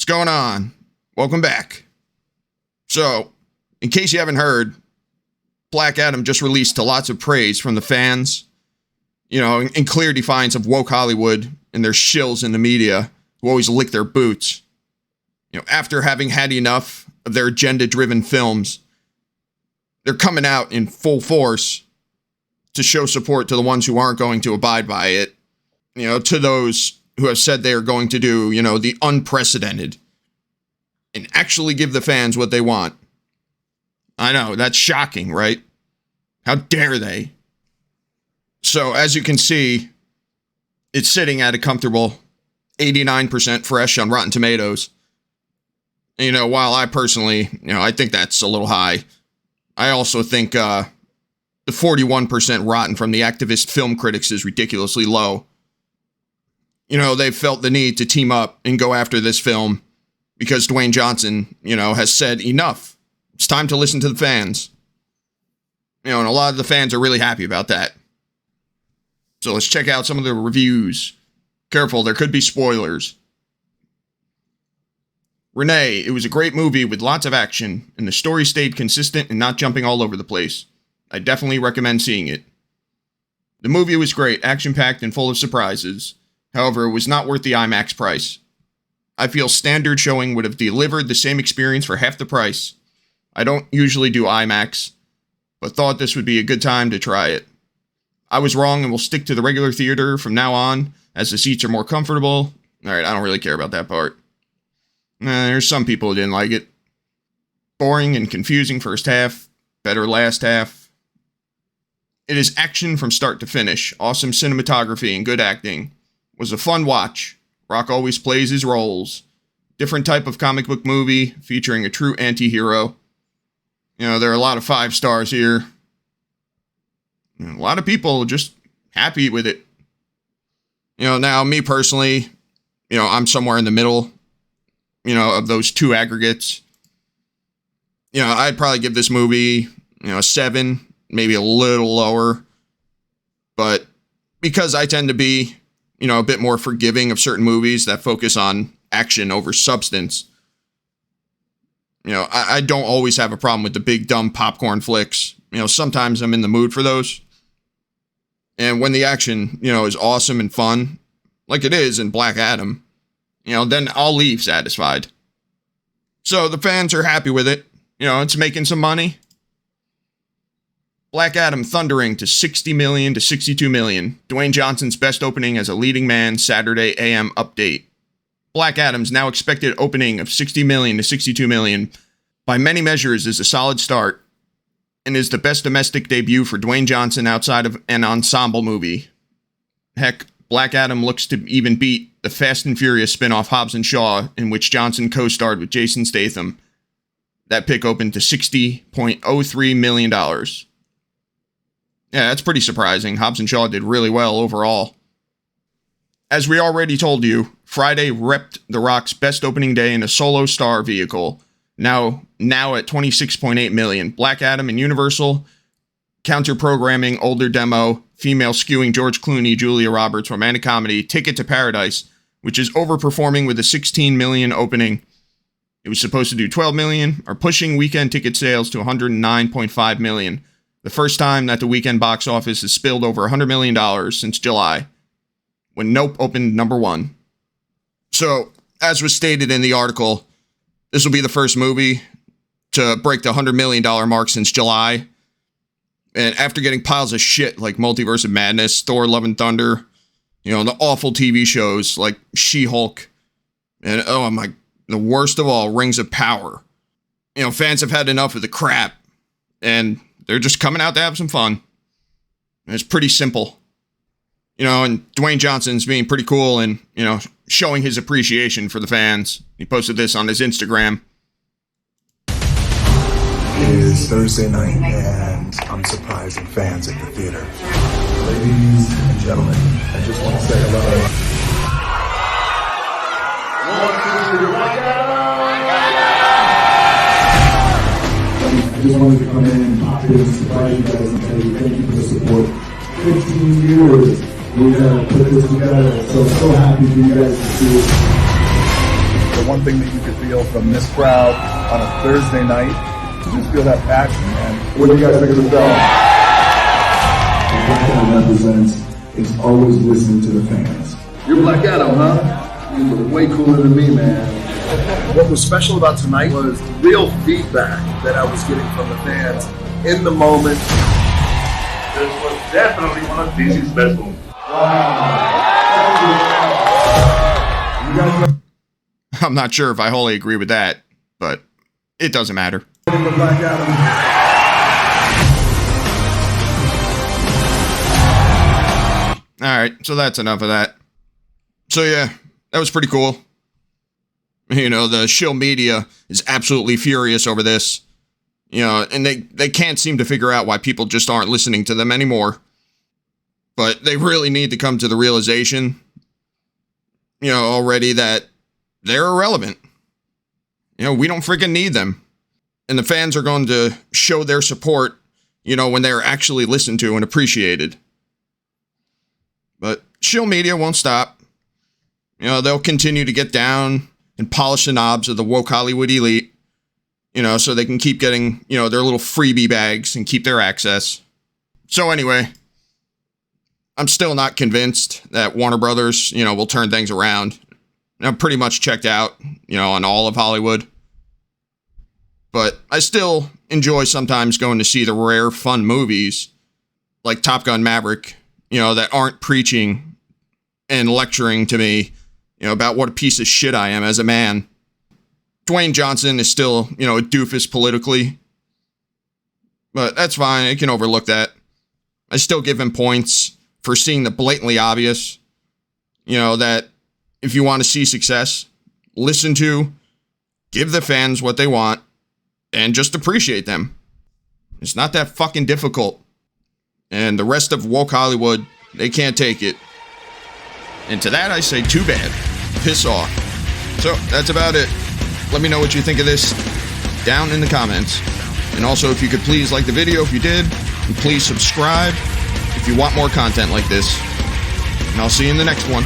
What's going on? Welcome back. So, in case you haven't heard, Black Adam just released to lots of praise from the fans, in clear defiance of woke Hollywood and their shills in the media who always lick their boots. After having had enough of their agenda-driven films, they're coming out in full force to show support to the ones who aren't going to abide by it, to those who have said they are going to do, the unprecedented and actually give the fans what they want. I know, that's shocking, right? How dare they? So, as you can see, it's sitting at a comfortable 89% fresh on Rotten Tomatoes. While I personally, I think that's a little high. I also think the 41% rotten from the activist film critics is ridiculously low. They've felt the need to team up and go after this film because Dwayne Johnson, has said enough. It's time to listen to the fans. And a lot of the fans are really happy about that. So let's check out some of the reviews. Careful, there could be spoilers. Renee, it was a great movie with lots of action, and the story stayed consistent and not jumping all over the place. I definitely recommend seeing it. The movie was great, action-packed and full of surprises. However, it was not worth the IMAX price. I feel standard showing would have delivered the same experience for half the price. I don't usually do IMAX, but thought this would be a good time to try it. I was wrong and will stick to the regular theater from now on, as the seats are more comfortable. Alright, I don't really care about that part. There's some people who didn't like it. Boring and confusing first half, better last half. It is action from start to finish, awesome cinematography and good acting. Was a fun watch. Rock always plays his roles. Different type of comic book movie, featuring a true anti-hero. There are a lot of 5 stars here. A lot of people just happy with it. Now, me personally, I'm somewhere in the middle, of those two aggregates. I'd probably give this movie, a 7, maybe a little lower. But because I tend to be, a bit more forgiving of certain movies that focus on action over substance, I don't always have a problem with the big, dumb popcorn flicks. Sometimes I'm in the mood for those. And when the action, is awesome and fun, like it is in Black Adam, then I'll leave satisfied. So the fans are happy with it. It's making some money. Black Adam thundering to 60 million to 62 million. Dwayne Johnson's best opening as a leading man, Saturday AM update. Black Adam's now expected opening of 60 million to 62 million by many measures is a solid start and is the best domestic debut for Dwayne Johnson outside of an ensemble movie. Heck, Black Adam looks to even beat the Fast and Furious spin-off Hobbs and Shaw, in which Johnson co-starred with Jason Statham. That pick opened to $60.03 million. Yeah, that's pretty surprising. Hobbs and Shaw did really well overall. As we already told you, Friday repped The Rock's best opening day in a solo star vehicle, now at 26.8 million. Black Adam and Universal, counter-programming, older demo, female skewing George Clooney, Julia Roberts, romantic comedy, Ticket to Paradise, which is overperforming with a 16 million opening. It was supposed to do 12 million, are pushing weekend ticket sales to 109.5 million. The first time that the weekend box office has spilled over $100 million since July, when Nope opened number 1. So, as was stated in the article, this will be the first movie to break the $100 million mark since July. And after getting piles of shit like Multiverse of Madness, Thor Love and Thunder, the awful TV shows like She-Hulk, and the worst of all, Rings of Power. Fans have had enough of the crap, and they're just coming out to have some fun. And it's pretty simple. And Dwayne Johnson's being pretty cool and, showing his appreciation for the fans. He posted this on his Instagram. It is Thursday night, and I'm surprising fans at the theater. Ladies and gentlemen, I just want to say hello. I just wanted to come in and pop in and surprise you guys and tell you thank you for the support. 15 years we put this together, so happy for you guys to see it. the one thing that you could feel from this crowd on a Thursday night, just feel that passion, man. What do you guys think of the film? What Black Adam represents is always listening to the fans. You're Black Adam, huh? You look way cooler than me, man. What was special about tonight was real feedback that I was getting from the fans in the moment. This was definitely one of DC's best movies. I'm not sure if I wholly agree with that, but it doesn't matter. Black Adam. Alright, so that's enough of that. So yeah, that was pretty cool. You know, the Shill media is absolutely furious over this. You know, and they can't seem to figure out why people just aren't listening to them anymore. But they really need to come to the realization, you know, already that they're irrelevant. You know, we don't freaking need them. And the fans are going to show their support, you know, when they're actually listened to and appreciated. But Shill media won't stop. You know, they'll continue to get down and polish the knobs of the woke Hollywood elite, you know, so they can keep getting, you know, their little freebie bags and keep their access. So anyway, I'm still not convinced that Warner Brothers, you know, will turn things around. I'm pretty much checked out, you know, on all of Hollywood. But I still enjoy sometimes going to see the rare, fun movies like Top Gun Maverick, you know, that aren't preaching and lecturing to me, you know, about what a piece of shit I am as a man. Dwayne Johnson is still, you know, a doofus politically. But that's fine. I can overlook that. I still give him points for seeing the blatantly obvious, you know, that if you want to see success, listen to, give the fans what they want, and just appreciate them. It's not that fucking difficult. And the rest of woke Hollywood, they can't take it. And to that I say, too bad. Piss off. So, that's about it. Let me know what you think of this down in the comments. And also, if you could please like the video if you did, and please subscribe if you want more content like this. And I'll see you in the next one.